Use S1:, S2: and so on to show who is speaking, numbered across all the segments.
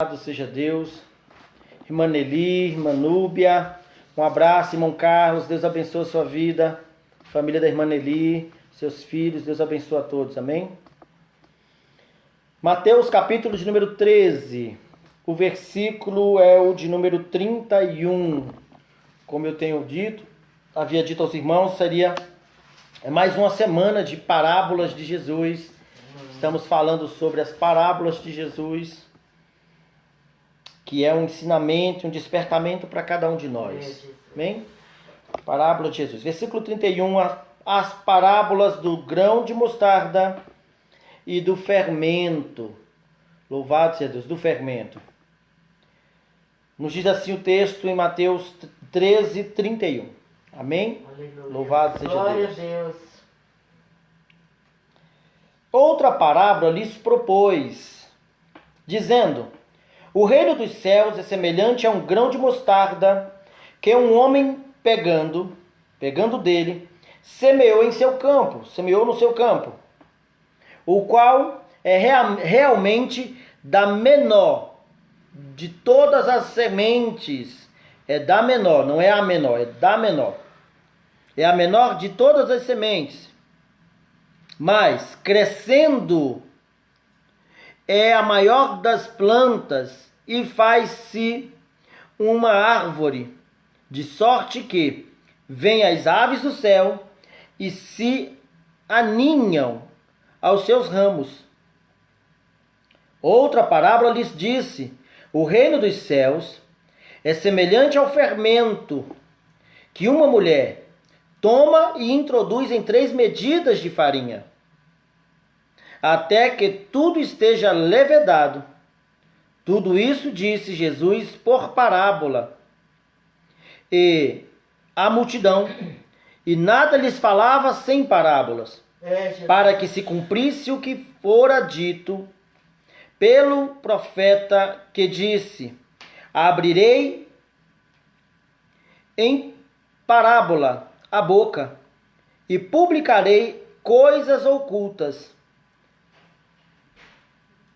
S1: Louvado seja Deus. Irmã Nelly, irmã Núbia, um abraço, irmão Carlos, Deus abençoe a sua vida, família da irmã Nelly, seus filhos, Deus abençoe a todos, amém? Mateus capítulo de número 13, o versículo é o de número 31, como eu tenho dito, havia dito aos irmãos, seria mais uma semana de parábolas de Jesus. Estamos falando sobre as parábolas de Jesus, que é um ensinamento, um despertamento para cada um de nós. Amém? Parábola de Jesus. Versículo 31, as parábolas do grão de mostarda e do fermento. Louvado seja Deus, do fermento. Nos diz assim o texto em Mateus 13, 31. Amém?
S2: Aleluia.
S1: Louvado seja
S2: Glória
S1: Deus.
S2: a Deus.
S1: Outra parábola lhes propôs, dizendo: o reino dos céus é semelhante a um grão de mostarda que um homem pegando dele, semeou no seu campo, o qual é realmente da menor de todas as sementes. É da menor, não é a menor, é da menor. É a menor de todas as sementes. Mas, crescendo, é a maior das plantas e faz-se uma árvore, de sorte que vêm as aves do céu e se aninham aos seus ramos. Outra parábola lhes disse: o reino dos céus é semelhante ao fermento que uma mulher toma e introduz em 3 medidas de farinha, até que tudo esteja levedado. Tudo isso disse Jesus por parábola. E a multidão, e nada lhes falava sem parábolas, para que se cumprisse o que fora dito pelo profeta, que disse: abrirei em parábola a boca e publicarei coisas ocultas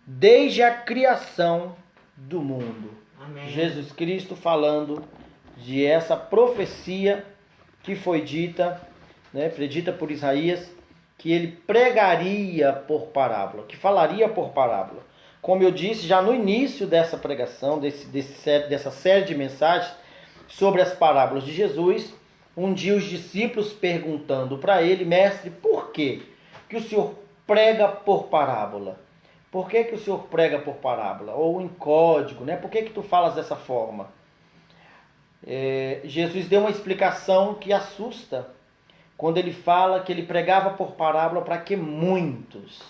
S1: desde a criação do mundo.
S2: Amém.
S1: Jesus Cristo falando de essa profecia que foi dita, predita por Isaías, que ele pregaria por parábola, que falaria por parábola. Como eu disse já no início dessa pregação, dessa série de mensagens sobre as parábolas de Jesus, um dia os discípulos perguntando para ele: mestre, por que o senhor prega por parábola? Por que o senhor prega por parábola? Ou em código, né? Por que tu falas dessa forma? Jesus deu uma explicação que assusta, quando ele fala que ele pregava por parábola para que muitos.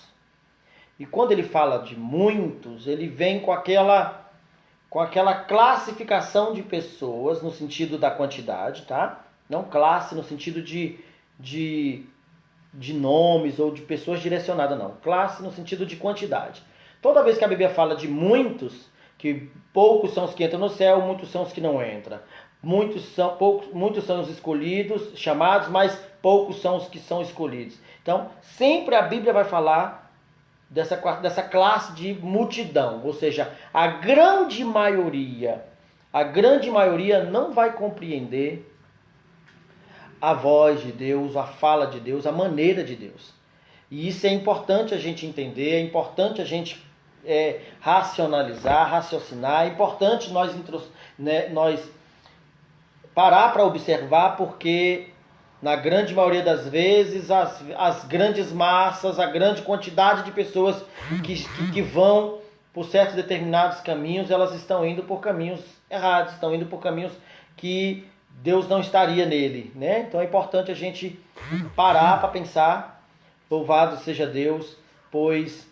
S1: E quando ele fala de muitos, ele vem com aquela classificação de pessoas, no sentido da quantidade, tá? Não classe no sentido de nomes ou de pessoas direcionadas, não. Classe no sentido de quantidade. Toda vez que a Bíblia fala de muitos, que poucos são os que entram no céu, muitos são os que não entram. Muitos são os escolhidos, chamados, mas poucos são os que são escolhidos. Então, sempre a Bíblia vai falar dessa classe de multidão, ou seja, a grande maioria não vai compreender a voz de Deus, a fala de Deus, a maneira de Deus. E isso é importante a gente entender, é importante a gente raciocinar, é importante nós parar para observar, porque na grande maioria das vezes as grandes massas, a grande quantidade de pessoas que vão por certos determinados caminhos, elas estão indo por caminhos errados, estão indo por caminhos que Deus não estaria nele, né? Então é importante a gente parar para pensar. Louvado seja Deus, pois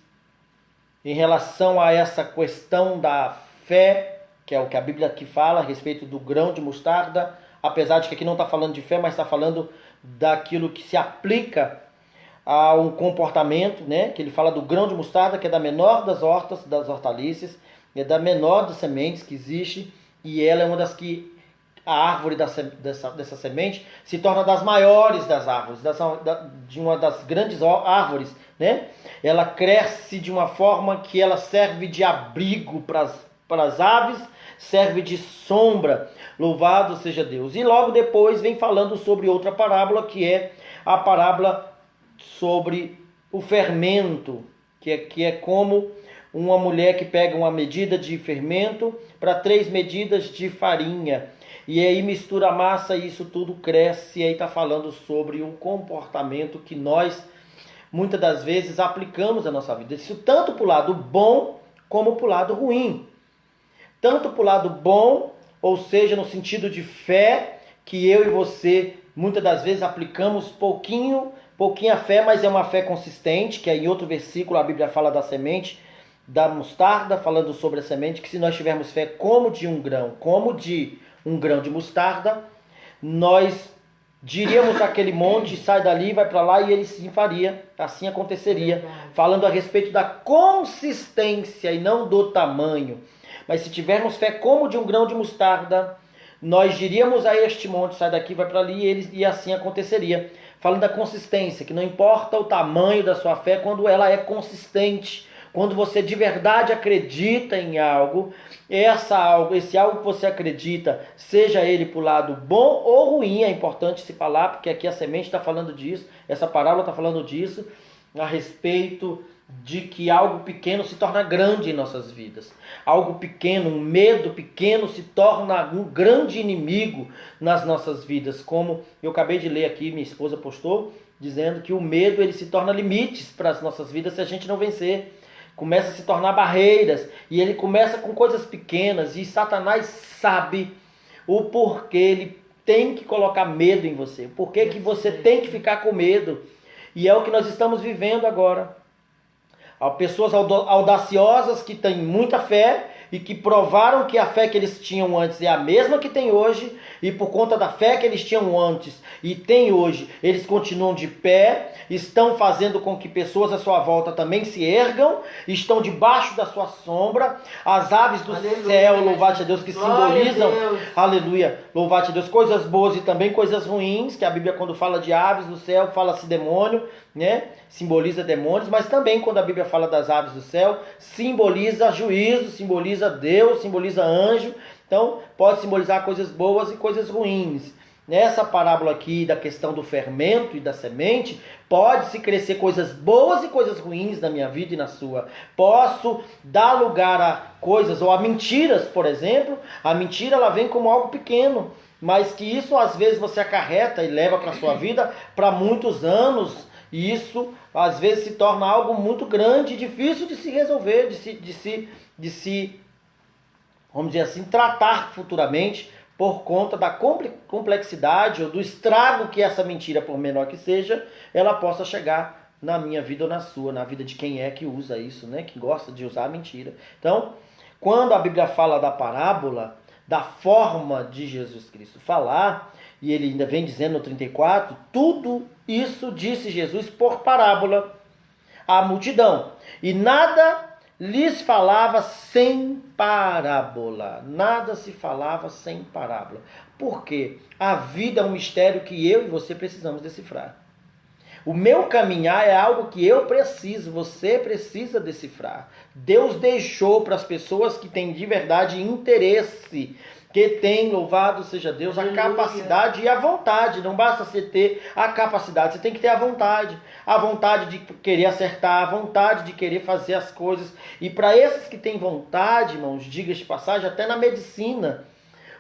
S1: em relação a essa questão da fé, que é o que a Bíblia aqui fala a respeito do grão de mostarda, apesar de que aqui não está falando de fé, mas está falando daquilo que se aplica a um comportamento, né? Que ele fala do grão de mostarda, que é da menor das hortaliças, é da menor das sementes que existe, e ela é uma das que a árvore dessa semente se torna das maiores das árvores, de uma das grandes árvores, né? Ela cresce de uma forma que ela serve de abrigo para para as aves, serve de sombra. Louvado seja Deus. E logo depois vem falando sobre outra parábola, que é a parábola sobre o fermento, que é como uma mulher que pega uma medida de fermento para 3 medidas de farinha. E aí mistura a massa e isso tudo cresce. E aí está falando sobre o comportamento que nós, muitas das vezes, aplicamos na nossa vida. Isso tanto para o lado bom como para o lado ruim. Tanto para o lado bom, ou seja, no sentido de fé, que eu e você, muitas das vezes, aplicamos pouquinha fé, mas é uma fé consistente, que aí em outro versículo a Bíblia fala da semente, da mostarda, falando sobre a semente, que se nós tivermos fé como de um grão de mostarda, nós diríamos aquele monte, sai dali, vai para lá, e ele sim faria, assim aconteceria. Falando a respeito da consistência e não do tamanho. Mas se tivermos fé como de um grão de mostarda, nós diríamos a este monte, sai daqui, vai para ali, e assim aconteceria. Falando da consistência, que não importa o tamanho da sua fé, quando ela é consistente, quando você de verdade acredita em algo, esse algo que você acredita, seja ele para o lado bom ou ruim, é importante se falar, porque aqui a semente está falando disso, essa parábola está falando disso, a respeito de que algo pequeno se torna grande em nossas vidas. Algo pequeno, um medo pequeno se torna um grande inimigo nas nossas vidas. Como eu acabei de ler aqui, minha esposa postou, dizendo que o medo ele se torna limites para as nossas vidas se a gente não vencer. Começa a se tornar barreiras, e ele começa com coisas pequenas, e Satanás sabe o porquê ele tem que colocar medo em você, o porquê que você tem que ficar com medo, e é o que nós estamos vivendo agora. Há pessoas audaciosas que têm muita fé e que provaram que a fé que eles tinham antes é a mesma que tem hoje, e por conta da fé que eles tinham antes e têm hoje, eles continuam de pé, estão fazendo com que pessoas à sua volta também se ergam, estão debaixo da sua sombra. As aves do céu, louvado a Deus, que simbolizam, aleluia, louvado a Deus, coisas boas e também coisas ruins, que a Bíblia quando fala de aves do céu, fala-se demônio, né? Simboliza demônios, mas também quando a Bíblia fala das aves do céu, simboliza juízo, simboliza Deus, simboliza anjo. Então pode simbolizar coisas boas e coisas ruins. Nessa parábola aqui da questão do fermento e da semente, pode-se crescer coisas boas e coisas ruins na minha vida e na sua. Posso dar lugar a coisas ou a mentiras, por exemplo. A mentira ela vem como algo pequeno, mas que isso às vezes você acarreta e leva para a sua vida para muitos anos. E isso às vezes se torna algo muito grande e difícil de se resolver, de se, vamos dizer assim, tratar futuramente, por conta da complexidade ou do estrago que essa mentira, por menor que seja, ela possa chegar na minha vida ou na sua, na vida de quem é que usa isso, né? Que gosta de usar a mentira. Então, quando a Bíblia fala da parábola, da forma de Jesus Cristo falar, e ele ainda vem dizendo no 34, tudo isso disse Jesus por parábola à multidão. E nada lhes falava sem parábola. Nada se falava sem parábola. Por quê? A vida é um mistério que eu e você precisamos decifrar. O meu caminhar é algo que eu preciso, você precisa decifrar. Deus deixou para as pessoas que têm de verdade interesse, que tem, louvado seja Deus, a capacidade e a vontade. Não basta você ter a capacidade, você tem que ter a vontade. A vontade de querer acertar, a vontade de querer fazer as coisas. E para esses que têm vontade, irmãos, diga de passagem, até na medicina,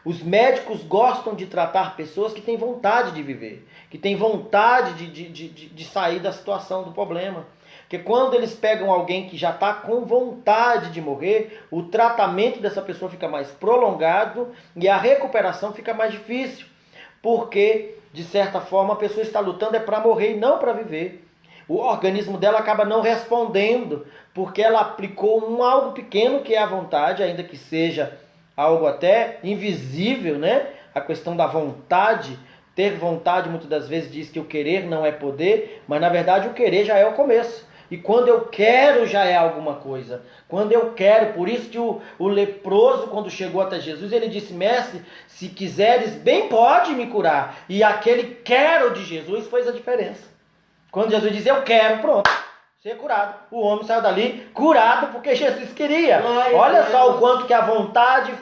S1: os médicos gostam de tratar pessoas que têm vontade de viver, que têm vontade de sair da situação, do problema. Porque quando eles pegam alguém que já está com vontade de morrer, o tratamento dessa pessoa fica mais prolongado e a recuperação fica mais difícil. Porque, de certa forma, a pessoa está lutando é para morrer e não para viver. O organismo dela acaba não respondendo, porque ela aplicou algo pequeno que é a vontade, ainda que seja algo até invisível, né? A questão da vontade. Ter vontade muitas das vezes diz que o querer não é poder, mas na verdade o querer já é o começo. E quando eu quero já é alguma coisa. Quando eu quero, por isso que o leproso, quando chegou até Jesus, ele disse: mestre, se quiseres, bem pode me curar. E aquele quero de Jesus fez a diferença. Quando Jesus diz eu quero, pronto. ser curado. O homem saiu dali curado porque Jesus queria.
S2: Glória
S1: Olha
S2: a
S1: só
S2: Deus.
S1: o quanto que a vontade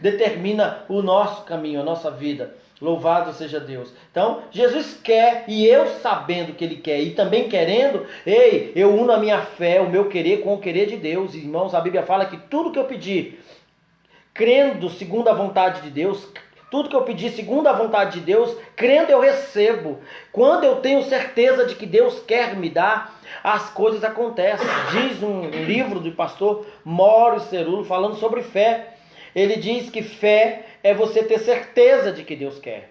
S1: determina o nosso caminho, a nossa vida. Louvado seja Deus. Então, Jesus quer, e eu sabendo que Ele quer, e também querendo, eu uno a minha fé, o meu querer com o querer de Deus. Irmãos, a Bíblia fala que tudo que eu pedir, crendo segundo a vontade de Deus, tudo que eu pedir segundo a vontade de Deus, crendo eu recebo. Quando eu tenho certeza de que Deus quer me dar, as coisas acontecem. Diz um livro do pastor Mauro Cerulo falando sobre fé. Ele diz que fé é você ter certeza de que Deus quer.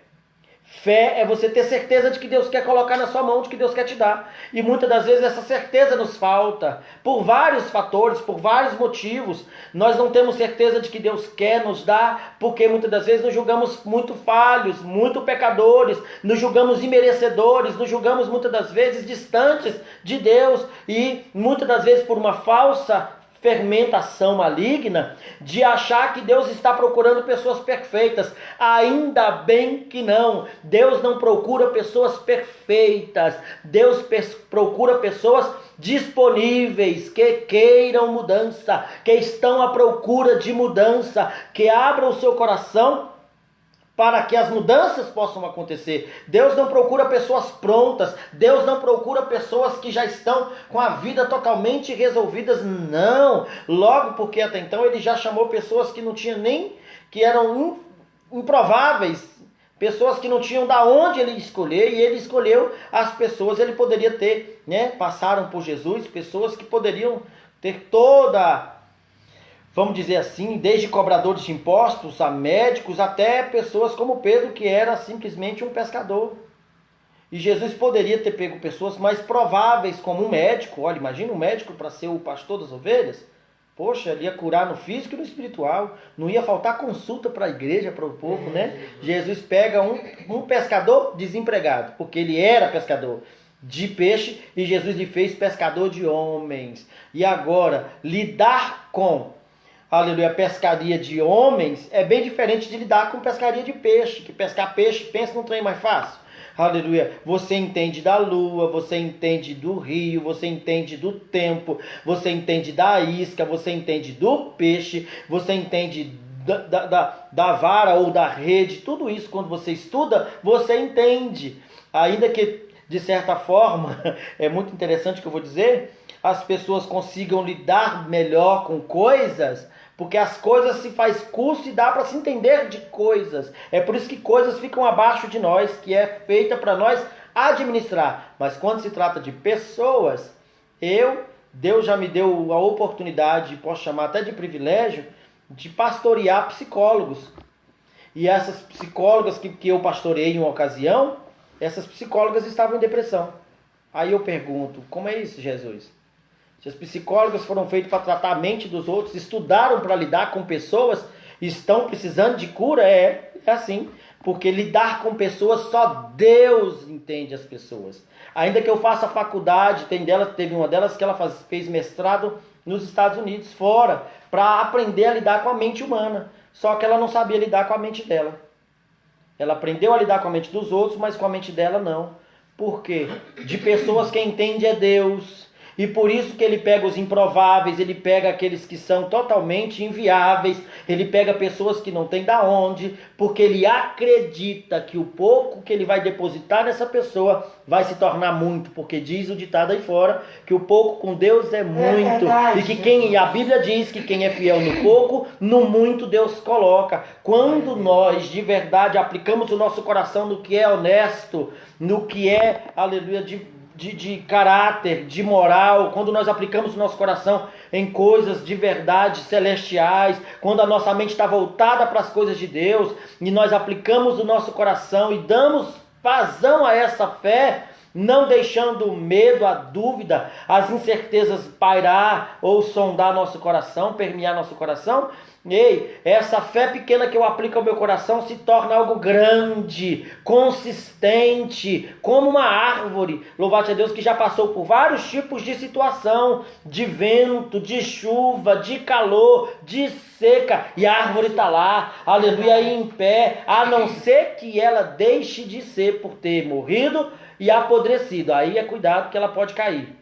S1: Fé é você ter certeza de que Deus quer colocar na sua mão, de que Deus quer te dar. E muitas das vezes essa certeza nos falta, por vários fatores, por vários motivos. Nós não temos certeza de que Deus quer nos dar, porque muitas das vezes nos julgamos muito falhos, muito pecadores, nos julgamos imerecedores, nos julgamos muitas das vezes distantes de Deus, e muitas das vezes por uma falsa fermentação maligna de achar que Deus está procurando pessoas perfeitas. Ainda bem que não. Deus não procura pessoas perfeitas. Deus procura pessoas disponíveis, que queiram mudança, que estão à procura de mudança, que abram o seu coração para que as mudanças possam acontecer. Deus não procura pessoas prontas. Deus não procura pessoas que já estão com a vida totalmente resolvidas. Não. Logo porque até então Ele já chamou pessoas que não tinham nem, que eram improváveis. Pessoas que não tinham da onde Ele escolher. E Ele escolheu as pessoas. Ele poderia ter, passaram por Jesus, pessoas que poderiam ter toda, vamos dizer assim, desde cobradores de impostos a médicos, até pessoas como Pedro, que era simplesmente um pescador. E Jesus poderia ter pego pessoas mais prováveis, como um médico. Olha, imagina um médico para ser o pastor das ovelhas. Poxa, ele ia curar no físico e no espiritual. Não ia faltar consulta para a igreja, para o povo, né? Jesus pega um pescador desempregado, porque ele era pescador de peixe, e Jesus lhe fez pescador de homens. E agora, lidar com pescaria de homens é bem diferente de lidar com pescaria de peixe. Que pescar peixe, pensa num trem mais fácil. Aleluia, você entende da lua, você entende do rio, você entende do tempo, você entende da isca, você entende do peixe, você entende da vara ou da rede. Tudo isso, quando você estuda, você entende. Ainda que, de certa forma, é muito interessante o que eu vou dizer, as pessoas consigam lidar melhor com coisas, porque as coisas se faz curso e dá para se entender de coisas. É por isso que coisas ficam abaixo de nós, que é feita para nós administrar. Mas quando se trata de pessoas, Deus já me deu a oportunidade, posso chamar até de privilégio, de pastorear psicólogos. E essas psicólogas que eu pastoreei em uma ocasião, essas psicólogas estavam em depressão. Aí eu pergunto, como é isso, Jesus? Se as psicólogas foram feitas para tratar a mente dos outros, estudaram para lidar com pessoas, estão precisando de cura, é assim. Porque lidar com pessoas, só Deus entende as pessoas. Ainda que eu faça faculdade, teve uma delas que ela fez mestrado nos Estados Unidos, fora, para aprender a lidar com a mente humana. Só que ela não sabia lidar com a mente dela. Ela aprendeu a lidar com a mente dos outros, mas com a mente dela não. Por quê? De pessoas quem entende é Deus. E por isso que ele pega os improváveis, ele pega aqueles que são totalmente inviáveis, ele pega pessoas que não tem da onde, porque ele acredita que o pouco que ele vai depositar nessa pessoa vai se tornar muito, porque diz o ditado aí fora, que o pouco com Deus é muito, e a Bíblia diz que quem é fiel no pouco, no muito Deus coloca. Quando nós de verdade aplicamos o nosso coração no que é honesto, no que é, aleluia, de caráter, de moral, quando nós aplicamos o nosso coração em coisas de verdade celestiais, quando a nossa mente está voltada para as coisas de Deus, e nós aplicamos o nosso coração e damos vazão a essa fé, não deixando o medo, a dúvida, as incertezas pairar ou sondar nosso coração, permear nosso coração, essa fé pequena que eu aplico ao meu coração se torna algo grande, consistente, como uma árvore, louvado a Deus, que já passou por vários tipos de situação, de vento, de chuva, de calor, de seca, e a árvore está lá, aleluia, aí em pé, a não ser que ela deixe de ser por ter morrido e apodrecido. Aí é cuidado que ela pode cair.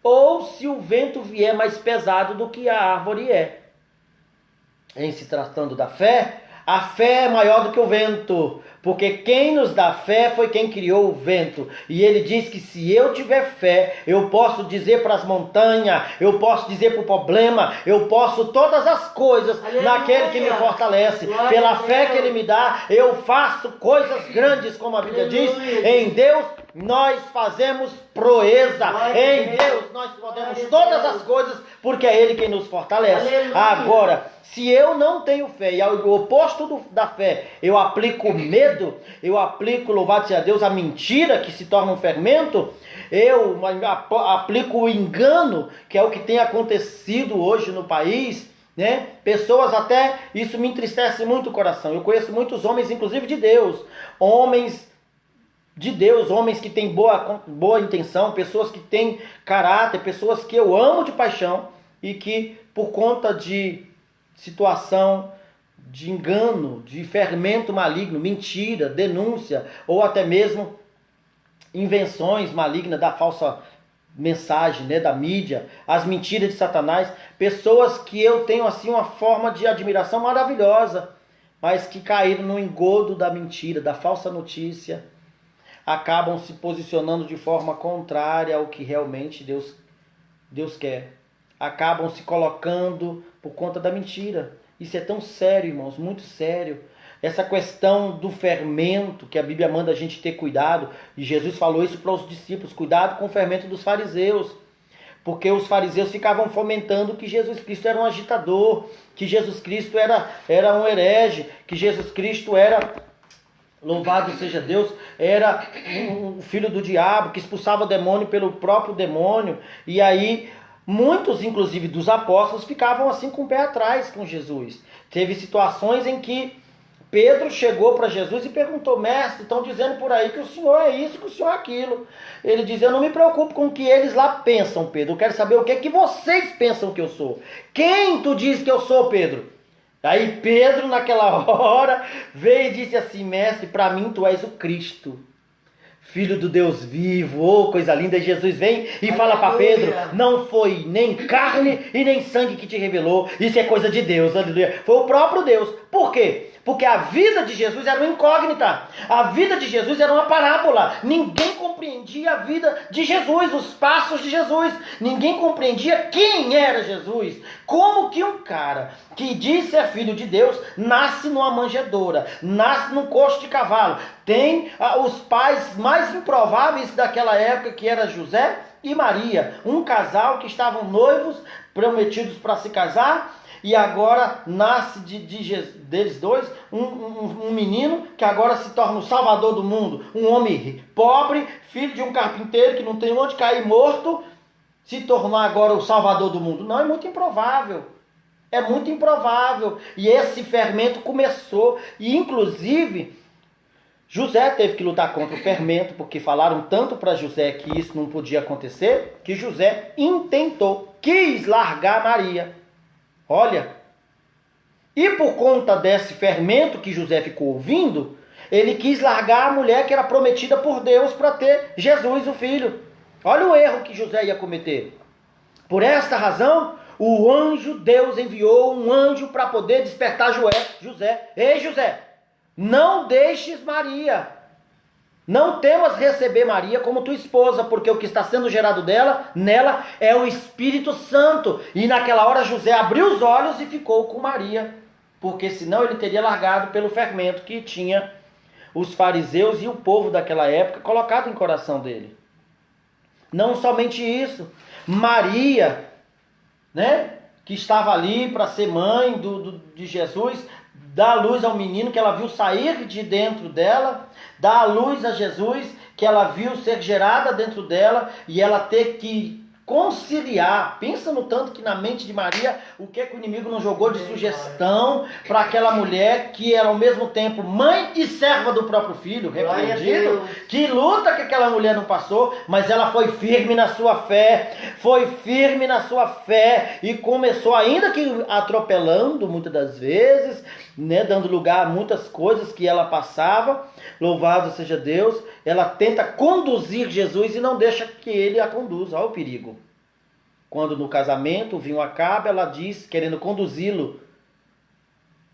S1: ou se o vento vier mais pesado do que a árvore é. Em se tratando da fé, a fé é maior do que o vento, porque quem nos dá fé foi quem criou o vento. E ele diz que se eu tiver fé, eu posso dizer para as montanhas, eu posso dizer para o problema, eu posso todas as coisas. Aleluia. Naquele que me fortalece. Glória. Pela fé que ele me dá, eu faço coisas grandes, como a Bíblia diz. Em Deus nós fazemos proeza. Em Deus nós podemos todas as coisas, porque é ele quem nos fortalece. Aleluia. Agora, se eu não tenho fé, e ao oposto da fé, eu aplico medo, eu aplico, louvado seja Deus, a mentira que se torna um fermento, eu aplico o engano, que é o que tem acontecido hoje no país, né? Pessoas até, isso me entristece muito o coração. Eu conheço muitos homens, inclusive de Deus, homens que têm boa intenção, pessoas que têm caráter, pessoas que eu amo de paixão e que por conta de situação de engano, de fermento maligno, mentira, denúncia, ou até mesmo invenções malignas da falsa mensagem, né, da mídia, as mentiras de Satanás, pessoas que eu tenho assim uma forma de admiração maravilhosa, mas que caíram no engodo da mentira, da falsa notícia, acabam se posicionando de forma contrária ao que realmente Deus quer. Acabam se colocando por conta da mentira. Isso é tão sério, irmãos, muito sério. Essa questão do fermento, que a Bíblia manda a gente ter cuidado, e Jesus falou isso para os discípulos, cuidado com o fermento dos fariseus, porque os fariseus ficavam fomentando que Jesus Cristo era um agitador, que Jesus Cristo era um herege, que Jesus Cristo era, louvado seja Deus, era um filho do diabo, que expulsava o demônio pelo próprio demônio, e aí muitos, inclusive dos apóstolos, ficavam assim com o pé atrás com Jesus. Teve situações em que Pedro chegou para Jesus e perguntou: mestre, estão dizendo por aí que o senhor é isso, que o senhor é aquilo. Ele diz: eu não me preocupo com o que eles lá pensam, Pedro. Eu quero saber o que é que vocês pensam que eu sou. Quem tu diz que eu sou, Pedro? Aí Pedro, naquela hora, veio e disse assim: mestre, para mim tu és o Cristo, Filho do Deus vivo. Oh, coisa linda. E Jesus vem e fala para Pedro: não foi nem carne e nem sangue que te revelou, isso é coisa de Deus, aleluia. Foi o próprio Deus. Por quê? Porque a vida de Jesus era uma incógnita. A vida de Jesus era uma parábola. Ninguém compreendia a vida de Jesus, os passos de Jesus. Ninguém compreendia quem era Jesus. Como que um cara que diz ser filho de Deus nasce numa manjedoura, nasce num coxo de cavalo, tem os pais mais improváveis daquela época, que era José e Maria, um casal que estavam noivos, prometidos para se casar, e agora nasce deles dois um menino que agora se torna o salvador do mundo, um homem pobre, filho de um carpinteiro que não tem onde cair morto, se tornar agora o salvador do mundo. Não, é muito improvável. É muito improvável. E esse fermento começou, e inclusive José teve que lutar contra o fermento, porque falaram tanto para José que isso não podia acontecer, que José intentou, quis largar Maria. Olha, e por conta desse fermento que José ficou ouvindo, ele quis largar a mulher que era prometida por Deus para ter Jesus, o filho. Olha o erro que José ia cometer. Por esta razão, o anjo, Deus enviou um anjo para poder despertar José. Ei, José, não deixes Maria, não temas receber Maria como tua esposa, porque o que está sendo gerado nela é o Espírito Santo. E naquela hora José abriu os olhos e ficou com Maria, porque senão ele teria largado pelo fermento que tinha os fariseus e o povo daquela época colocado em coração dele. Não somente isso, Maria, né, que estava ali para ser mãe de Jesus, dá a luz ao menino que ela viu sair de dentro dela, dá a luz a Jesus que ela viu ser gerada dentro dela, e ela ter que conciliar. Pensa no tanto que na mente de Maria, o que o inimigo não jogou de sugestão para aquela mulher que era ao mesmo tempo mãe e serva do próprio filho, repreendido. Que luta que aquela mulher não passou, mas ela foi firme na sua fé, e começou, ainda que atropelando muitas das vezes, né, dando lugar a muitas coisas que ela passava, louvado seja Deus, ela tenta conduzir Jesus e não deixa que ele a conduza. Olha o perigo. Quando no casamento o vinho acaba, ela diz, querendo conduzi-lo,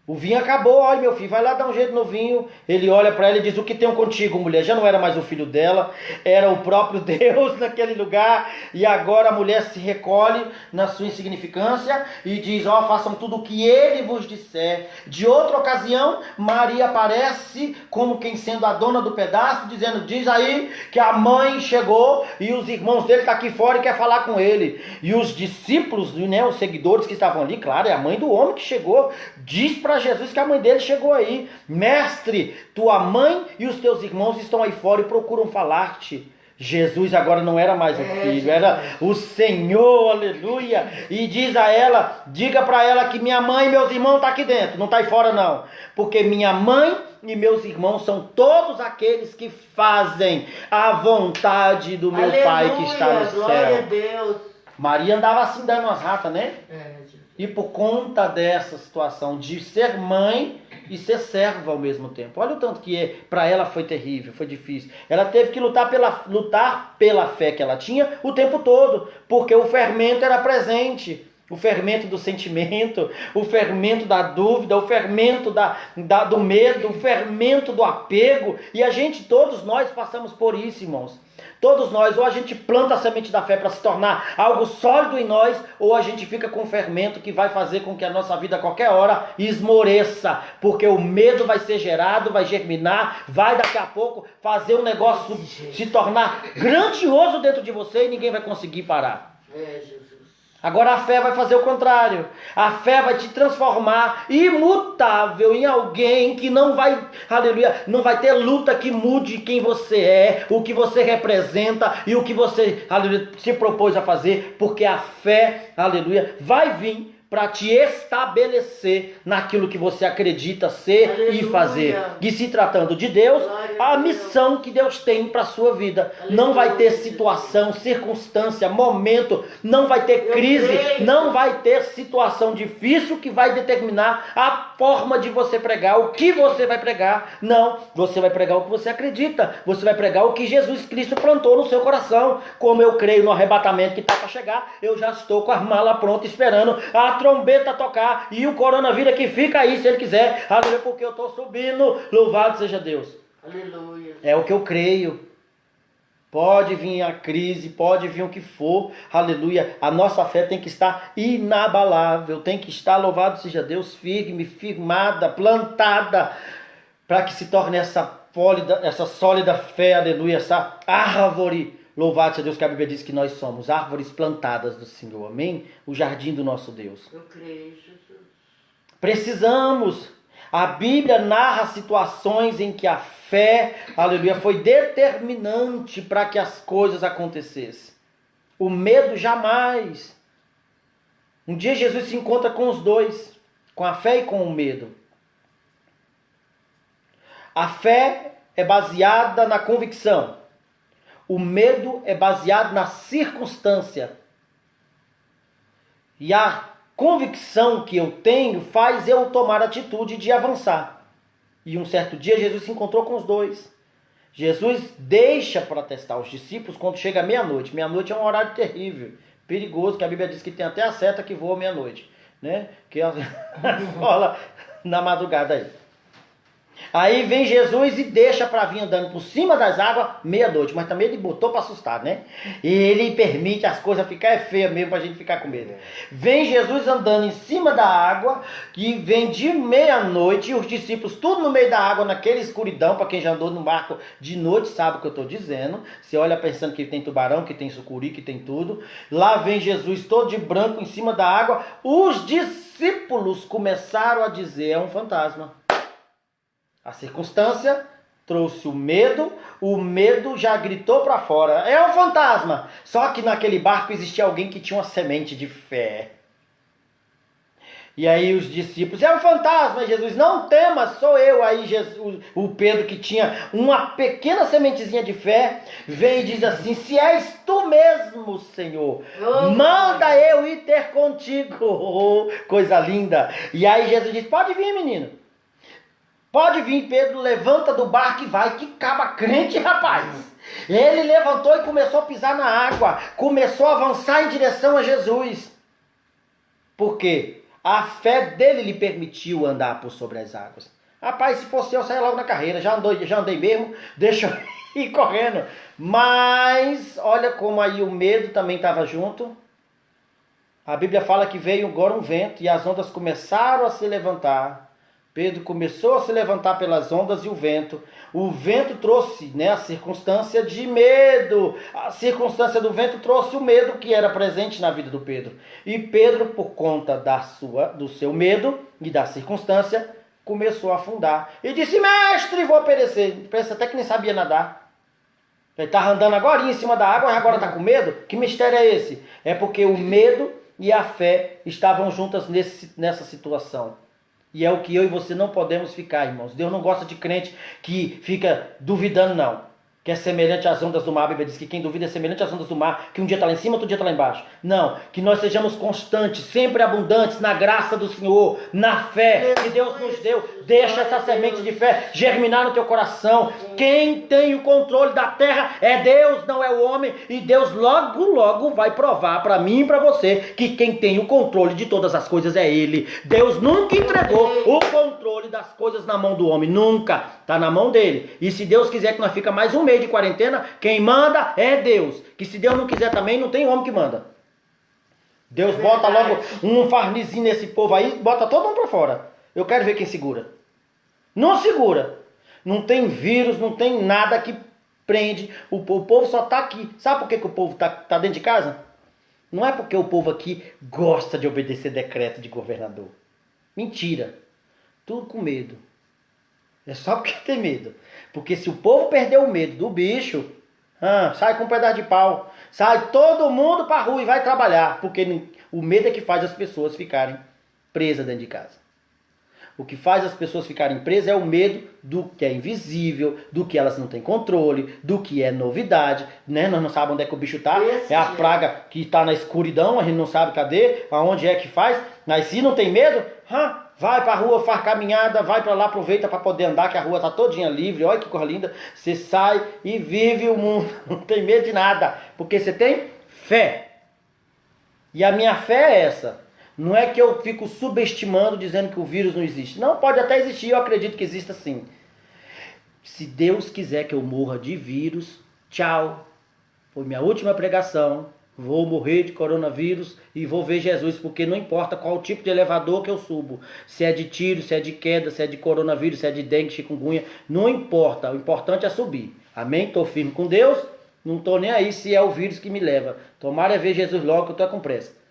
S1: o vinho acabou, olha meu filho, vai lá dar um jeito no vinho. Ele olha para ela e diz, o que tenho contigo, mulher? Já não era mais o filho dela, era o próprio Deus naquele lugar. E agora a mulher se recolhe na sua insignificância e diz, ó, façam tudo o que ele vos disser. De outra ocasião, Maria aparece como quem sendo a dona do pedaço, dizendo, diz aí que a mãe chegou e os irmãos dele estão aqui fora e quer falar com ele. E os discípulos, né, os seguidores que estavam ali, claro, é a mãe do homem que chegou, diz para Jesus que a mãe dele chegou aí. Mestre, tua mãe e os teus irmãos estão aí fora e procuram falar-te. Jesus agora não era mais o filho, era o Senhor, aleluia. E diz a ela, diga para ela que minha mãe e meus irmãos estão aqui dentro, não está aí fora não. Porque minha mãe e meus irmãos são todos aqueles que fazem a vontade do meu Pai que está no céu.
S2: Glória a Deus.
S1: Maria andava assim dando umas ratas, né?
S2: Jesus.
S1: E por conta dessa situação de ser mãe e ser serva ao mesmo tempo. Olha o tanto que para ela foi terrível, foi difícil. Ela teve que lutar pela fé que ela tinha o tempo todo, porque o fermento era presente. O fermento do sentimento, o fermento da dúvida, o fermento do medo, o fermento do apego. E todos nós passamos por isso, irmãos. Todos nós, ou a gente planta a semente da fé para se tornar algo sólido em nós, ou a gente fica com fermento que vai fazer com que a nossa vida a qualquer hora esmoreça, porque o medo vai ser gerado, vai germinar, vai daqui a pouco fazer um negócio se tornar grandioso dentro de você e ninguém vai conseguir parar.
S2: Jesus.
S1: Agora a fé vai fazer o contrário. A fé vai te transformar imutável em alguém que não vai, aleluia, não vai ter luta que mude quem você é, o que você representa e o que você, aleluia, se propôs a fazer, porque a fé, aleluia, vai vir para te estabelecer naquilo que você acredita ser, aleluia, e fazer. E se tratando de Deus, a missão que Deus tem para a sua vida. Aleluia. Não vai ter situação, circunstância, momento, não vai ter crise, não vai ter situação difícil que vai determinar a forma de você pregar, o que você vai pregar. Não, você vai pregar o que você acredita, você vai pregar o que Jesus Cristo plantou no seu coração. Como eu creio no arrebatamento que está para chegar, eu já estou com a mala pronta esperando a trombeta tocar e o coronavírus aqui fica aí se ele quiser, aleluia, porque eu estou subindo, louvado seja Deus.
S2: Aleluia.
S1: É o que eu creio. Pode vir a crise, pode vir o que for, aleluia, a nossa fé tem que estar inabalável, tem que estar, louvado seja Deus, firme, firmada, plantada, para que se torne essa sólida fé, aleluia, essa árvore. Louvado seja Deus, que a Bíblia diz que nós somos árvores plantadas do Senhor, amém? O jardim do nosso Deus.
S2: Eu creio, Jesus.
S1: Precisamos. A Bíblia narra situações em que a fé, aleluia, foi determinante para que as coisas acontecessem. O medo jamais. Um dia Jesus se encontra com os dois, com a fé e com o medo. A fé é baseada na convicção. O medo é baseado na circunstância. E a convicção que eu tenho faz eu tomar a atitude de avançar. E um certo dia Jesus se encontrou com os dois. Jesus deixa para testar os discípulos quando chega meia-noite. Meia-noite é um horário terrível, perigoso, que a Bíblia diz que tem até a seta que voa meia-noite, né? Que rola na madrugada aí. Aí vem Jesus e deixa para vir andando por cima das águas meia-noite, mas também ele botou para assustar, né? E ele permite as coisas ficarem feias mesmo para a gente ficar com medo. Vem Jesus andando em cima da água, e vem de meia-noite, e os discípulos tudo no meio da água, naquela escuridão. Para quem já andou no barco de noite sabe o que eu estou dizendo. Você olha pensando que tem tubarão, que tem sucuri, que tem tudo. Lá vem Jesus todo de branco em cima da água. Os discípulos começaram a dizer, é um fantasma. A circunstância trouxe o medo já gritou para fora, é um fantasma. Só que naquele barco existia alguém que tinha uma semente de fé. E aí os discípulos, é um fantasma, Jesus, não temas, sou eu. Aí Jesus, o Pedro, que tinha uma pequena sementezinha de fé, vem e diz assim, se és tu mesmo, Senhor, manda eu ir ter contigo. Oh, coisa linda. E aí Jesus diz, pode vir, menino. Pode vir, Pedro, levanta do barco e vai. Que caba crente, rapaz. Ele levantou e começou a pisar na água. Começou a avançar em direção a Jesus. Por quê? A fé dele lhe permitiu andar por sobre as águas. Rapaz, se fosse eu saia logo na carreira. Já andei mesmo. Deixa eu ir correndo. Mas, olha como aí o medo também estava junto. A Bíblia fala que veio agora um vento e as ondas começaram a se levantar. Pedro começou a se levantar pelas ondas e o vento. O vento trouxe, né, a circunstância de medo. A circunstância do vento trouxe o medo que era presente na vida do Pedro. E Pedro, por conta do seu medo e da circunstância, começou a afundar. E disse, mestre, vou perecer. Pensa até que nem sabia nadar. Ele estava andando agora em cima da água e agora está com medo? Que mistério é esse? É porque o medo e a fé estavam juntas nessa situação. E é o que eu e você não podemos ficar, irmãos. Deus não gosta de crente que fica duvidando, não. Que é semelhante às ondas do mar. A Bíblia diz que quem duvida é semelhante às ondas do mar, que um dia está lá em cima, outro dia está lá embaixo. Não, que nós sejamos constantes, sempre abundantes na graça do Senhor, na fé que Deus nos deu. Deixa essa semente de fé germinar no teu coração. Quem tem o controle da terra é Deus, não é o homem. E Deus logo, logo vai provar para mim e para você que quem tem o controle de todas as coisas é Ele. Deus nunca entregou o controle das coisas na mão do homem, nunca. Está na mão dele. E se Deus quiser que nós fica mais um mês de quarentena, quem manda é Deus. Que se Deus não quiser também, não tem homem que manda. Deus bota logo um farnizinho nesse povo aí, bota todo mundo para fora. Eu quero ver quem segura. Não segura. Não tem vírus, não tem nada que prende. O povo só está aqui. Sabe por que o povo tá dentro de casa? Não é porque o povo aqui gosta de obedecer decreto de governador. Mentira. Tudo com medo. É só porque tem medo. Porque se o povo perder o medo do bicho, sai com um pedaço de pau. Sai todo mundo para a rua e vai trabalhar. Porque o medo é que faz as pessoas ficarem presas dentro de casa. O que faz as pessoas ficarem presas é o medo do que é invisível, do que elas não têm controle, do que é novidade, né? Nós não sabemos onde é que o bicho está. É a praga que está na escuridão, a gente não sabe cadê, aonde é que faz. Mas se não tem medo, vai para a rua, faz caminhada, vai para lá, aproveita para poder andar, que a rua está todinha livre. Olha que coisa linda. Você sai e vive o mundo. Não tem medo de nada, porque você tem fé. E a minha fé é essa. Não é que eu fico subestimando, dizendo que o vírus não existe. Não, pode até existir, eu acredito que exista sim. Se Deus quiser que eu morra de vírus, tchau. Foi minha última pregação. Vou morrer de coronavírus e vou ver Jesus, porque não importa qual tipo de elevador que eu subo. Se é de tiro, se é de queda, se é de coronavírus, se é de dengue, chikungunya. Não importa, o importante é subir. Amém? Estou firme com Deus, não estou nem aí se é o vírus que me leva. Tomara ver Jesus logo que eu estou com pressa.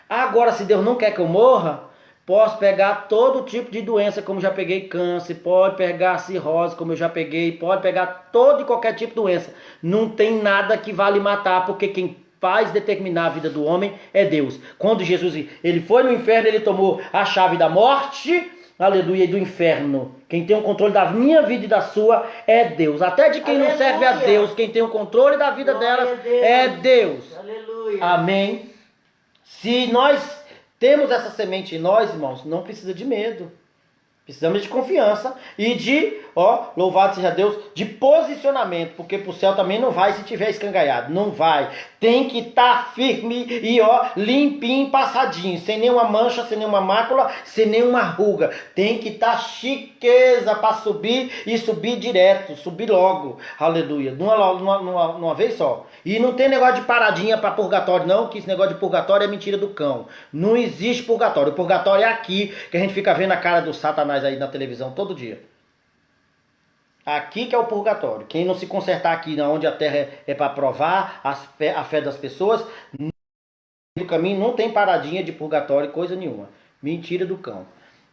S1: Agora, se Deus não quer que eu morra, posso pegar todo tipo de doença, como já peguei câncer, pode pegar cirrose, como eu já peguei, pode pegar todo e qualquer tipo de doença. Não tem nada que vale matar, porque quem faz determinar a vida do homem é Deus. Quando Jesus ele foi no inferno, ele tomou a chave da morte, aleluia, e do inferno. Quem tem o controle da minha vida e da sua é Deus. Até de quem não serve a Deus, quem tem o controle da vida delas é Deus.
S2: Aleluia.
S1: Amém. Se nós temos essa semente em nós, irmãos, não precisa de medo. Precisamos de confiança e de, louvado seja Deus, de posicionamento, porque para o céu também não vai se tiver escangalhado, não vai. Tem que estar firme e limpinho, passadinho, sem nenhuma mancha, sem nenhuma mácula, sem nenhuma ruga. Tem que estar chiqueza para subir e subir direto, subir logo, aleluia, numa vez só. E não tem negócio de paradinha para purgatório não, que esse negócio de purgatório é mentira do cão. Não existe purgatório, o purgatório é aqui, que a gente fica vendo a cara do Satanás aí na televisão todo dia. Aqui que é o purgatório. Quem não se consertar aqui, onde a terra é para provar a fé das pessoas, no caminho não tem paradinha de purgatório, coisa nenhuma. Mentira do cão.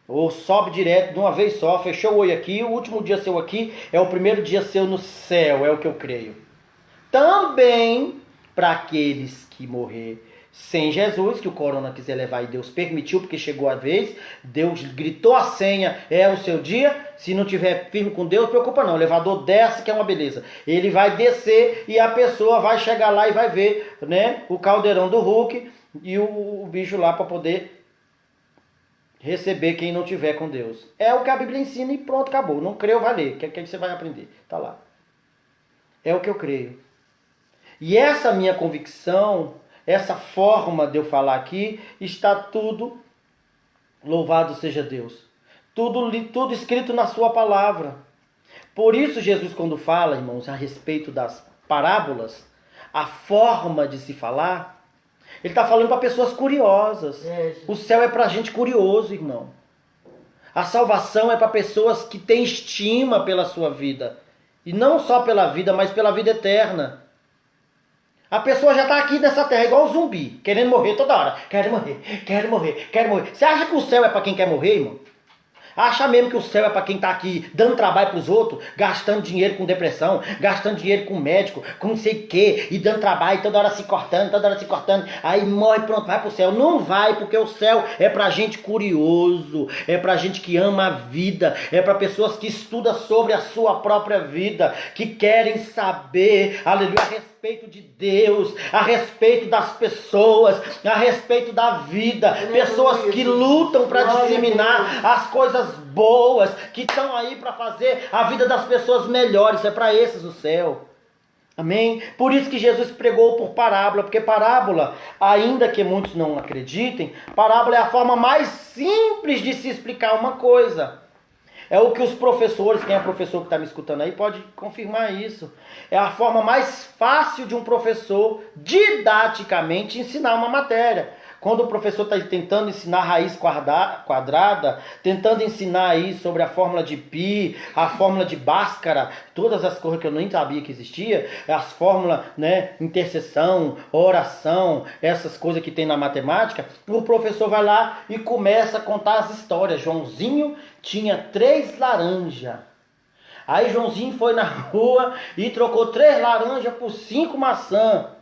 S1: Ou sobe direto de uma vez só, fechou o olho aqui, o último dia seu aqui é o primeiro dia seu no céu, é o que eu creio. Também para aqueles que morrer sem Jesus, que o corona quiser levar e Deus permitiu, porque chegou a vez, Deus gritou a senha, é o seu dia. Se não tiver firme com Deus, preocupa não, o elevador desce, que é uma beleza. Ele vai descer e a pessoa vai chegar lá e vai ver, né, o caldeirão do Hulk e o bicho lá para poder receber quem não tiver com Deus. É o que a Bíblia ensina e pronto, acabou. Não creu, vai ler. O que você vai aprender? Tá lá. É o que eu creio. E essa minha convicção, essa forma de eu falar aqui, está tudo, louvado seja Deus, tudo escrito na sua palavra. Por isso Jesus, quando fala, irmãos, a respeito das parábolas, a forma de se falar, ele está falando para pessoas curiosas. O céu é para gente curioso, irmão. A salvação é para pessoas que têm estima pela sua vida. E não só pela vida, mas pela vida eterna. A pessoa já está aqui nessa terra igual um zumbi, querendo morrer toda hora. Quero morrer, quero morrer, quero morrer. Você acha que o céu é para quem quer morrer, irmão? Acha mesmo que o céu é para quem está aqui dando trabalho para os outros, gastando dinheiro com depressão, gastando dinheiro com médico, com não sei o quê, e dando trabalho, toda hora se cortando, aí morre, pronto, vai para o céu. Não vai, porque o céu é para gente curioso, é para gente que ama a vida, é para pessoas que estudam sobre a sua própria vida, que querem saber, aleluia, a respeito de Deus, a respeito das pessoas, a respeito da vida, pessoas que lutam para disseminar as coisas boas, que estão aí para fazer a vida das pessoas melhores. É para esses o céu. Amém? Por isso que Jesus pregou por parábola, porque parábola, ainda que muitos não acreditem, parábola é a forma mais simples de se explicar uma coisa. É o que os professores, quem é professor que está me escutando aí, pode confirmar isso. É a forma mais fácil de um professor, didaticamente, ensinar uma matéria. Quando o professor está tentando ensinar raiz quadrada, tentando ensinar aí sobre a fórmula de pi, a fórmula de Bhaskara, todas as coisas que eu nem sabia que existia, as fórmulas, né, interseção, oração, essas coisas que tem na matemática, o professor vai lá e começa a contar as histórias. Joãozinho tinha 3 laranjas. Aí Joãozinho foi na rua e trocou 3 laranjas por 5 maçãs.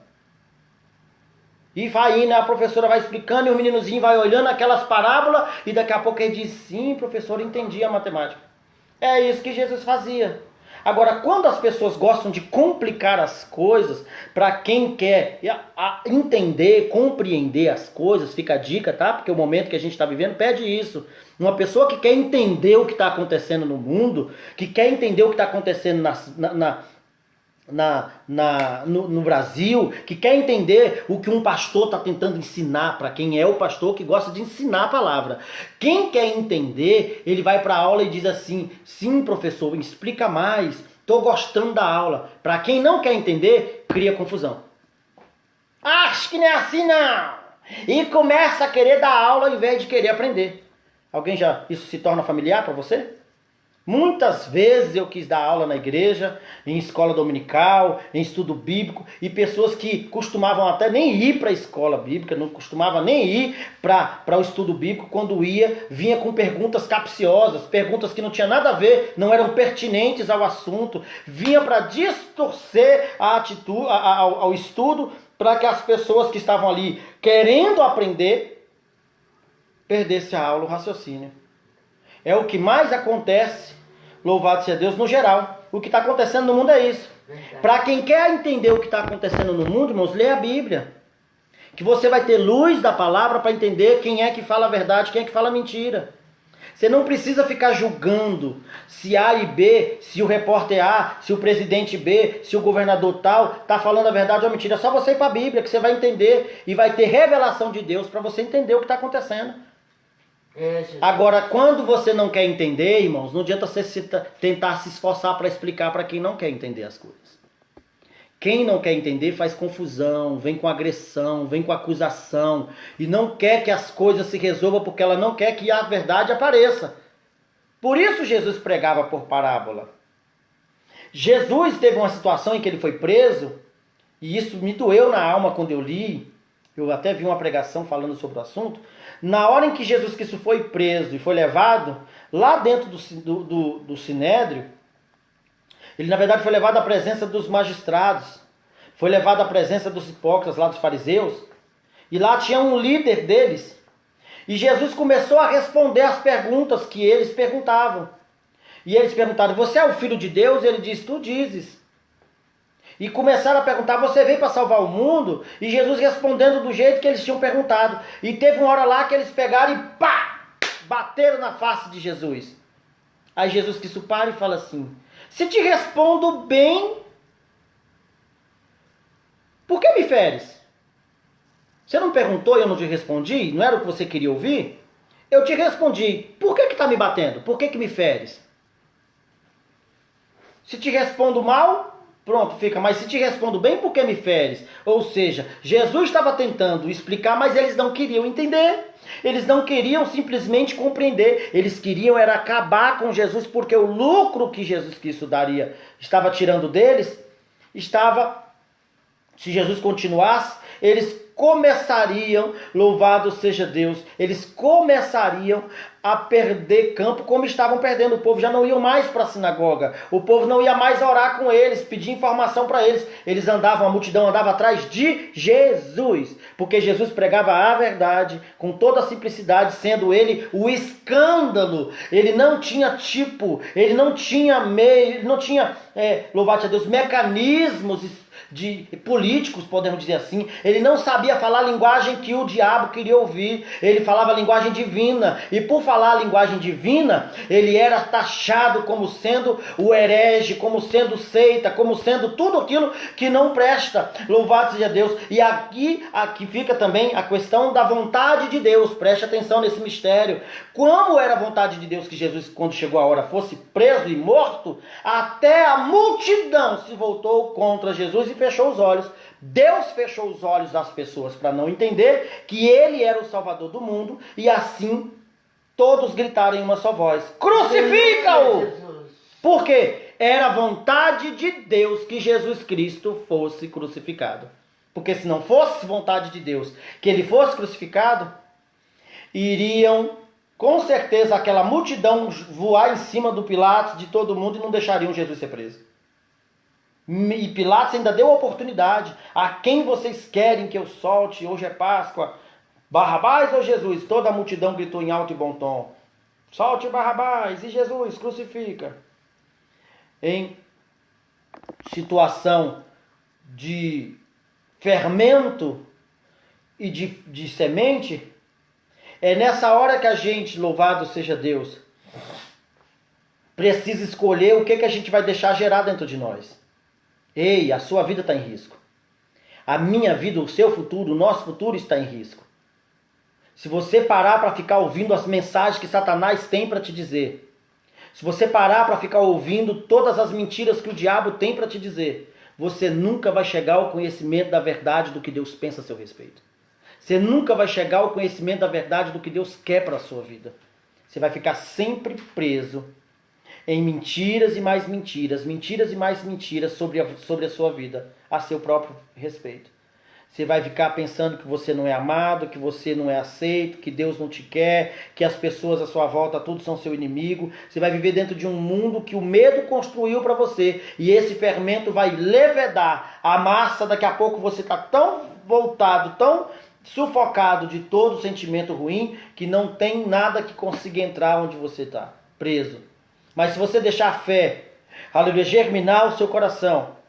S1: E vai indo, a professora vai explicando e o meninozinho vai olhando aquelas parábolas e daqui a pouco ele diz, sim, professor, entendi a matemática. É isso que Jesus fazia. Agora, quando as pessoas gostam de complicar as coisas, para quem quer entender, compreender as coisas, fica a dica, tá? Porque o momento que a gente está vivendo pede isso. Uma pessoa que quer entender o que está acontecendo no mundo, que quer entender o que está acontecendo no Brasil, que quer entender o que um pastor está tentando ensinar, para quem é o pastor que gosta de ensinar a palavra. Quem quer entender, ele vai para a aula e diz assim, sim, professor, me explica mais, estou gostando da aula. Para quem não quer entender, cria confusão. Acho que não é assim não! E começa a querer dar aula ao invés de querer aprender. Isso se torna familiar para você? Muitas vezes eu quis dar aula na igreja, em escola dominical, em estudo bíblico, e pessoas que costumavam até nem ir para a escola bíblica, não costumavam nem ir para o estudo bíblico, quando ia, vinha com perguntas capciosas, perguntas que não tinham nada a ver, não eram pertinentes ao assunto, vinha para distorcer a atitude, ao estudo, para que as pessoas que estavam ali querendo aprender, perdessem a aula, o raciocínio. É o que mais acontece, louvado seja Deus, no geral. O que está acontecendo no mundo é isso. Para quem quer entender o que está acontecendo no mundo, irmãos, lê a Bíblia. Que você vai ter luz da palavra para entender quem é que fala a verdade, quem é que fala a mentira. Você não precisa ficar julgando se A e B, se o repórter A, se o presidente B, se o governador tal está falando a verdade ou a mentira. É só você ir para a Bíblia que você vai entender e vai ter revelação de Deus para você entender o que está acontecendo. Agora, quando você não quer entender, irmãos, não adianta você tentar se esforçar para explicar para quem não quer entender as coisas. Quem não quer entender faz confusão, vem com agressão, vem com acusação e não quer que as coisas se resolvam porque ela não quer que a verdade apareça. Por isso Jesus pregava por parábola. Jesus teve uma situação em que ele foi preso e isso me doeu na alma quando eu li. Eu até vi uma pregação falando sobre o assunto. Na hora em que Jesus Cristo foi preso e foi levado, lá dentro do Sinédrio, ele na verdade foi levado à presença dos magistrados, foi levado à presença dos hipócritas lá dos fariseus, e lá tinha um líder deles, e Jesus começou a responder as perguntas que eles perguntavam. E eles perguntaram, você é o Filho de Deus? E ele disse, tu dizes. E começaram a perguntar, você veio para salvar o mundo? E Jesus respondendo do jeito que eles tinham perguntado. E teve uma hora lá que eles pegaram e pá! bateram na face de Jesus. Aí Jesus Cristo para e fala assim: se te respondo bem, por que me feres? Você não perguntou e eu não te respondi? Não era o que você queria ouvir? Eu te respondi. Por que está me batendo? Por que me feres? Se te respondo mal, pronto, fica. Mas se te respondo bem, por que me feres? Ou seja, Jesus estava tentando explicar, mas eles não queriam entender. Eles não queriam simplesmente compreender. Eles queriam era acabar com Jesus, porque o lucro que Jesus Cristo daria, estava tirando deles, se Jesus continuasse, eles começariam, louvado seja Deus, eles começariam a perder campo como estavam perdendo. O povo já não ia mais para a sinagoga, o povo não ia mais orar com eles, pedir informação para eles. Eles andavam, a multidão andava atrás de Jesus, porque Jesus pregava a verdade com toda a simplicidade, sendo ele o escândalo. Ele não tinha ele não tinha meio, ele não tinha, louvado seja Deus, mecanismos políticos, podemos dizer assim. Ele não sabia falar a linguagem que o diabo queria ouvir. Ele falava a linguagem divina, e por falar a linguagem divina, ele era taxado como sendo o herege, como sendo seita, como sendo tudo aquilo que não presta. Louvado seja Deus. E aqui fica também a questão da vontade de Deus. Preste atenção nesse mistério. Como era a vontade de Deus que Jesus, quando chegou a hora, fosse preso e morto, até a multidão se voltou contra Jesus e fechou os olhos. Deus fechou os olhos das pessoas para não entender que ele era o Salvador do mundo, e assim todos gritaram em uma só voz: crucifica-o! Porque era a vontade de Deus que Jesus Cristo fosse crucificado. Porque se não fosse vontade de Deus que ele fosse crucificado, iriam com certeza aquela multidão voar em cima do Pilatos, de todo mundo, e não deixariam Jesus ser preso. E Pilatos ainda deu a oportunidade: a quem vocês querem que eu solte? Hoje é Páscoa, Barrabás ou Jesus? Toda a multidão gritou em alto e bom tom: solte Barrabás, e Jesus crucifica. Em situação de fermento e de semente, é nessa hora que a gente, louvado seja Deus, precisa escolher o que a gente vai deixar gerar dentro de nós. Ei, a sua vida está em risco. A minha vida, o seu futuro, o nosso futuro está em risco. Se você parar para ficar ouvindo as mensagens que Satanás tem para te dizer, se você parar para ficar ouvindo todas as mentiras que o diabo tem para te dizer, você nunca vai chegar ao conhecimento da verdade do que Deus pensa a seu respeito. Você nunca vai chegar ao conhecimento da verdade do que Deus quer para a sua vida. Você vai ficar sempre preso em mentiras e mais mentiras sobre a sua vida, a seu próprio respeito. Você vai ficar pensando que você não é amado, que você não é aceito, que Deus não te quer, que as pessoas à sua volta tudo são seu inimigo. Você vai viver dentro de um mundo que o medo construiu para você, e esse fermento vai levedar a massa. Daqui a pouco você está tão voltado, tão sufocado de todo sentimento ruim, que não tem nada que consiga entrar onde você está, preso. Mas se você deixar a fé, aleluia, germinar o seu coração,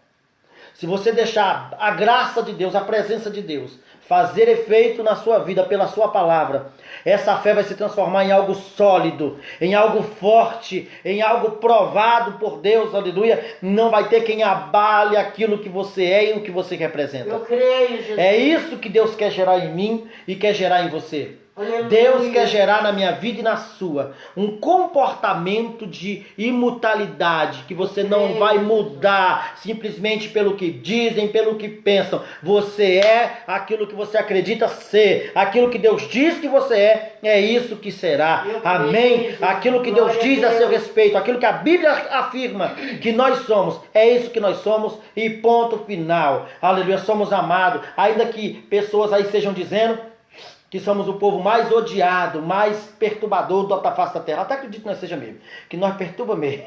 S1: se você deixar a graça de Deus, a presença de Deus, fazer efeito na sua vida pela sua palavra, essa fé vai se transformar em algo sólido, em algo forte, em algo provado por Deus, aleluia. Não vai ter quem abale aquilo que você é e o que você representa.
S2: Eu creio, Jesus.
S1: É isso que Deus quer gerar em mim e quer gerar em você.
S2: Aleluia.
S1: Deus quer gerar na minha vida e na sua um comportamento de imutabilidade, que você não vai mudar simplesmente pelo que dizem, pelo que pensam. Você é aquilo que você acredita ser, aquilo que Deus diz que você é isso que será. Amém? Aquilo que Deus diz a seu respeito, aquilo que a Bíblia afirma que nós somos, é isso que nós somos, e ponto final. Aleluia, somos amados. Ainda que pessoas aí estejam dizendo que somos o povo mais odiado, mais perturbador da face da terra. Até acredito que nós seja mesmo. Que nós perturba mesmo.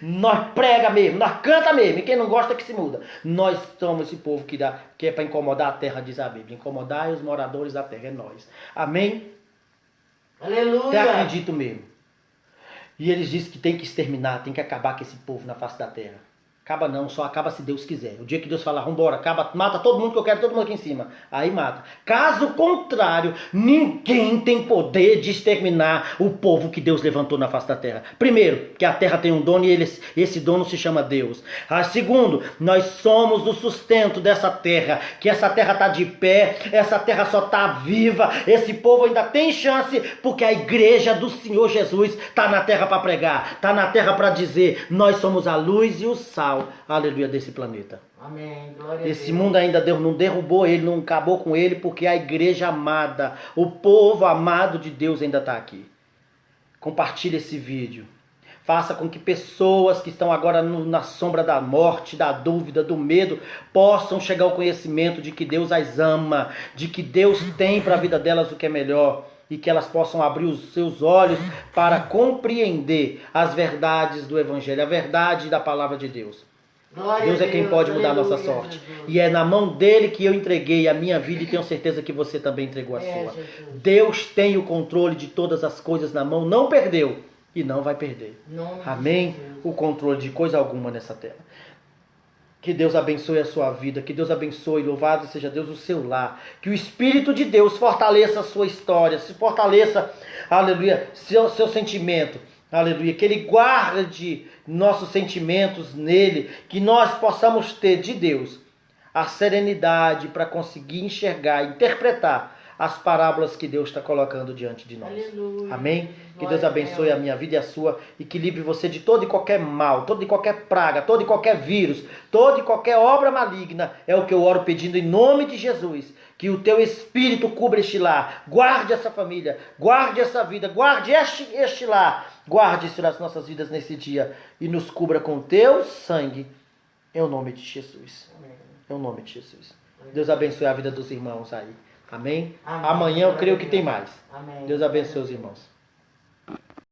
S1: Nós prega mesmo, nós canta mesmo. E quem não gosta que se muda. Nós somos esse povo que é para incomodar a terra, diz a Bíblia. Incomodar os moradores da terra, é nós. Amém?
S2: Aleluia.
S1: Até acredito mesmo. E eles dizem que tem que exterminar, tem que acabar com esse povo na face da terra. Acaba não, só acaba se Deus quiser. O dia que Deus falar, vambora, acaba, mata todo mundo que eu quero, todo mundo aqui em cima. Aí mata. Caso contrário, ninguém tem poder de exterminar o povo que Deus levantou na face da terra. Primeiro, que a terra tem um dono e esse dono se chama Deus. Segundo, nós somos o sustento dessa terra, que essa terra está de pé, essa terra só está viva, esse povo ainda tem chance, porque a igreja do Senhor Jesus está na terra para pregar, está na terra para dizer, nós somos a luz e o sal. Aleluia, desse planeta.
S2: Amém. Glória a
S1: Esse
S2: Deus.
S1: mundo ainda Deus não derrubou ele, não acabou com ele, porque a igreja amada, o povo amado de Deus ainda está aqui. Compartilhe esse vídeo. Faça com que pessoas que estão agora na sombra da morte, da dúvida, do medo, possam chegar ao conhecimento de que Deus as ama, de que Deus tem para a vida delas o que é melhor. E que elas possam abrir os seus olhos para compreender as verdades do Evangelho, a verdade da palavra de Deus.
S2: Glória
S1: Deus
S2: a
S1: é quem pode mudar a nossa
S2: aleluia,
S1: sorte.
S2: Jesus.
S1: E é na mão dele que eu entreguei a minha vida e tenho certeza que você também entregou a sua.
S2: Jesus.
S1: Deus tem o controle de todas as coisas na mão, não perdeu e não vai perder.
S2: Em nome de
S1: Amém?
S2: Jesus.
S1: O controle de coisa alguma nessa terra. Que Deus abençoe a sua vida, que Deus abençoe, louvado seja Deus, o seu lar. Que o Espírito de Deus fortaleça a sua história, se fortaleça, aleluia, seu sentimento, aleluia. Que Ele guarde nossos sentimentos nele, que nós possamos ter de Deus a serenidade para conseguir enxergar, interpretar as parábolas que Deus está colocando diante de nós.
S2: Aleluia.
S1: Amém? Que
S2: Glória
S1: Deus abençoe
S2: a
S1: a minha vida e a sua e que livre você de todo e qualquer mal, todo e qualquer praga, todo e qualquer vírus, toda e qualquer obra maligna. É o que eu oro pedindo em nome de Jesus. Que o teu Espírito cubra este lar, guarde essa família, guarde essa vida, guarde este lar, guarde isso nas nossas vidas nesse dia e nos cubra com o teu sangue. Em nome de Jesus. Em nome de Jesus. Deus abençoe a vida dos irmãos aí. Amém?
S2: Amém.
S1: Amanhã eu creio que tem mais.
S2: Amém.
S1: Deus abençoe os irmãos.